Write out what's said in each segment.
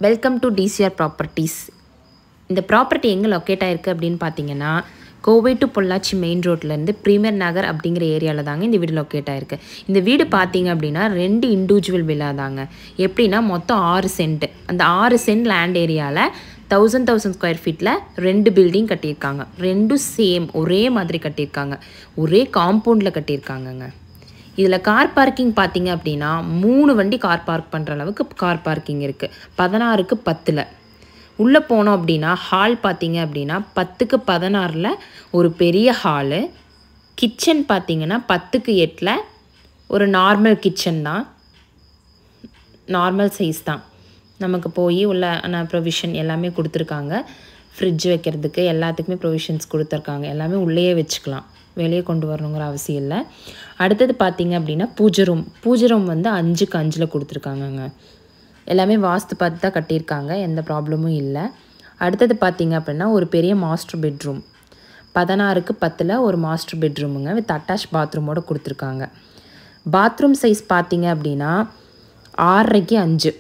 Welcome to TCR properties. இந்த property எங்கே locate ஆகிருக்கு அப்படின்னு பார்த்தீங்கன்னா, கோவை டு பொள்ளாச்சி மெயின் ரோட்லேருந்து ப்ரீமியர் நகர் அப்படிங்கிற ஏரியாவில் தாங்க இந்த வீடு லொக்கேட் ஆகிருக்கு. இந்த வீடு பார்த்தீங்க அப்படின்னா 2 இண்டிவிஜுவல் வில்லா தாங்க. எப்படின்னா மொத்தம் 6 சென்ட். அந்த 6 சென்ட் லேண்ட் ஏரியாவில் 1000 ஸ்கொயர் ஃபீட்டில் 2 பில்டிங் கட்டியிருக்காங்க. ரெண்டும் சேம் ஒரே மாதிரி கட்டியிருக்காங்க. ஒரே காம்பவுண்டில் கட்டியிருக்காங்கங்க. இதில் கார் பார்க்கிங் பார்த்தீங்க அப்படின்னா 3 வண்டி கார் பார்க் பண்ணுற அளவுக்கு கார் பார்க்கிங் இருக்குது. 16க்கு 10. உள்ளே போனோம் அப்படின்னா ஹால் பார்த்தீங்க அப்படின்னா 10க்கு 16 ஒரு பெரிய ஹாலு. கிச்சன் பார்த்தீங்கன்னா 10க்கு 8 ஒரு நார்மல் கிச்சன் தான், நார்மல் சைஸ் தான். நமக்கு போய் உள்ள ப்ரொவிஷன் எல்லாமே கொடுத்துருக்காங்க. ஃப்ரிட்ஜ் வைக்கிறதுக்கு எல்லாத்துக்குமே ப்ரொவிஷன்ஸ் கொடுத்துருக்காங்க. எல்லாமே உள்ளேயே வச்சுக்கலாம், வெளியே கொண்டு வரணுங்கிற அவசியம் இல்லை. அடுத்தது பார்த்தீங்க அப்படின்னா பூஜை ரூம் வந்து 5க்கு 5 கொடுத்துருக்காங்கங்க. எல்லாமே வாஸ்து பார்த்து தான் கட்டியிருக்காங்க, எந்த ப்ராப்ளமும் இல்லை. அடுத்தது பார்த்தீங்க அப்படின்னா ஒரு பெரிய மாஸ்டர் பெட்ரூம் 16க்கு 10 ஒரு மாஸ்டர் பெட்ரூமுங்க வித் அட்டாச் பாத்ரூமோடு கொடுத்துருக்காங்க. பாத்ரூம் சைஸ் பார்த்தீங்க அப்படின்னா 6.5க்கு 5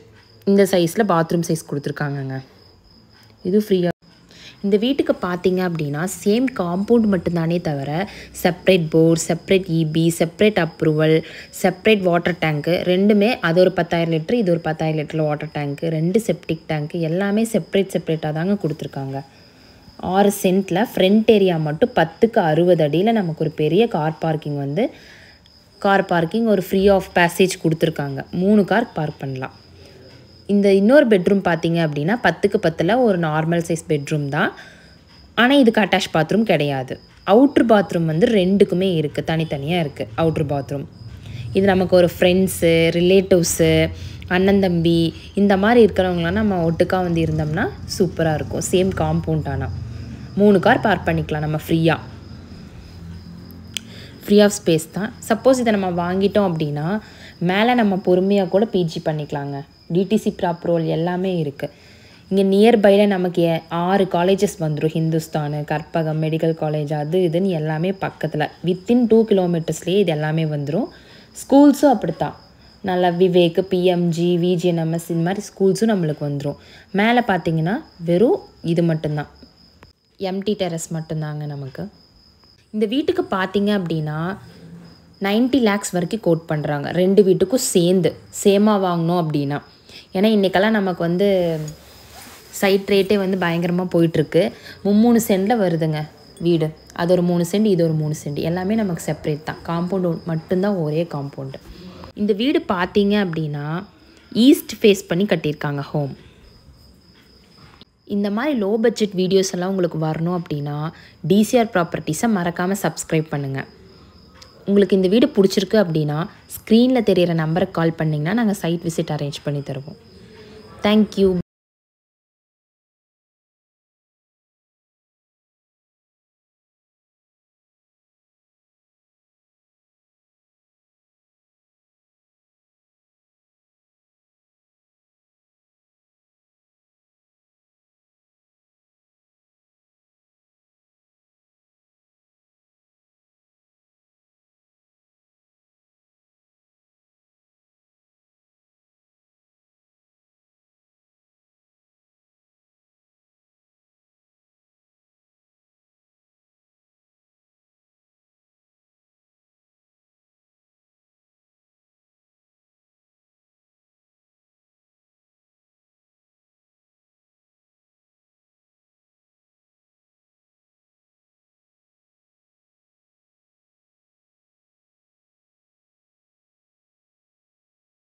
இந்த சைஸில் பாத்ரூம் சைஸ் கொடுத்துருக்காங்கங்க. இது ஃப்ரீயாக. இந்த வீட்டுக்கு பார்த்தீங்க அப்படின்னா சேம் காம்பவுண்ட் மட்டும்தானே தவிர separate bore, separate EB, separate approval, separate water டேங்க்கு ரெண்டுமே, அது ஒரு 10,000 லிட்டரு, இது ஒரு 10,000 லிட்டரில் வாட்டர் டேங்க்கு, 2 செப்டிக் டேங்க்கு எல்லாமே செப்ரேட்டாக தாங்க கொடுத்துருக்காங்க. 6 சென்ட்டில் ஃப்ரண்ட் ஏரியா மட்டும் 10க்கு 60 அடியில் நமக்கு ஒரு பெரிய கார் பார்க்கிங் ஒரு ஃப்ரீ ஆஃப் பேசேஜ் கொடுத்துருக்காங்க. 3 கார் பார்க் பண்ணலாம். இந்த இன்னொரு பெட்ரூம் பார்த்தீங்க அப்படின்னா 10க்கு 10 ஒரு நார்மல் சைஸ் பெட்ரூம் தான். ஆனால் இதுக்கு அட்டாச் பாத்ரூம் கிடையாது. அவுட்ரு பாத்ரூம் வந்து 2க்குமே இருக்குது, தனித்தனியாக இருக்குது அவுட்ரு பாத்ரூம். இது நமக்கு ஒரு ஃப்ரெண்ட்ஸு, ரிலேட்டிவ்ஸு, அண்ணன் தம்பி இந்த மாதிரி இருக்கிறவங்களாம் நம்ம ஒட்டுக்காக வந்து இருந்தோம்னா சூப்பராக இருக்கும். Same compound. ஆனால் 3 கார் பார்க் பண்ணிக்கலாம் நம்ம ஃப்ரீ ஆஃப் ஸ்பேஸ் தான். சப்போஸ் இதை நம்ம வாங்கிட்டோம் அப்படின்னா மேலே நம்ம பொறுமையாக கூட பிஜி பண்ணிக்கலாங்க. டிடிசி ப்ராப்பரோல் எல்லாமே இருக்குது. இங்கே நியர்பையில் நமக்கு 6 காலேஜஸ் வந்துடும். ஹிந்துஸ்தான், கற்பகம், மெடிக்கல் காலேஜ், அது இதுன்னு எல்லாமே பக்கத்தில் வித்தின் 2 கிலோமீட்டர்ஸ்லேயே இது எல்லாமே வந்துடும். ஸ்கூல்ஸும் அப்படித்தான். நல்லா விவேக், பிஎம்ஜி, விஜிஎன்எம்எஸ் இந்த மாதிரி ஸ்கூல்ஸும் நம்மளுக்கு வந்துடும். மேலே பார்த்தீங்கன்னா வெறும் இது மட்டும்தான், எம்டி டெரஸ் மட்டும்தாங்க நமக்கு. இந்த வீட்டுக்கு பார்த்தீங்க அப்படின்னா 90 lakhs வரைக்கும் கோட் பண்ணுறாங்க. 2 வீட்டுக்கும் சேமாக வாங்கணும் அப்படின்னா. ஏன்னா இன்றைக்கெல்லாம் நமக்கு வந்து சைட் ரேட்டே வந்து பயங்கரமாக போயிட்டுருக்கு. 3 சென்டில் வருதுங்க வீடு. அது ஒரு 3 சென்ட், இது ஒரு 3 சென்ட், எல்லாமே நமக்கு செப்பரேட் தான். காம்பவுண்டு மட்டும்தான் ஒரே காம்பவுண்டு. இந்த வீடு பார்த்தீங்க அப்படின்னா ஈஸ்ட் ஃபேஸ் பண்ணி கட்டியிருக்காங்க ஹோம். இந்த மாதிரி லோ பட்ஜெட் வீடியோஸ் எல்லாம் உங்களுக்கு வரணும் அப்படின்னா டிசிஆர் ப்ராப்பர்ட்டிஸை மறக்காமல் சப்ஸ்கிரைப் பண்ணுங்கள். உங்களுக்கு இந்த வீடு பிடிச்சிருக்கு அப்படின்னா ஸ்க்ரீனில் தெரிகிற நம்பருக்கு கால் பண்ணிங்கன்னா நாங்கள் சைட் விசிட் அரேஞ்ச் பண்ணி தருவோம். தேங்க்யூ.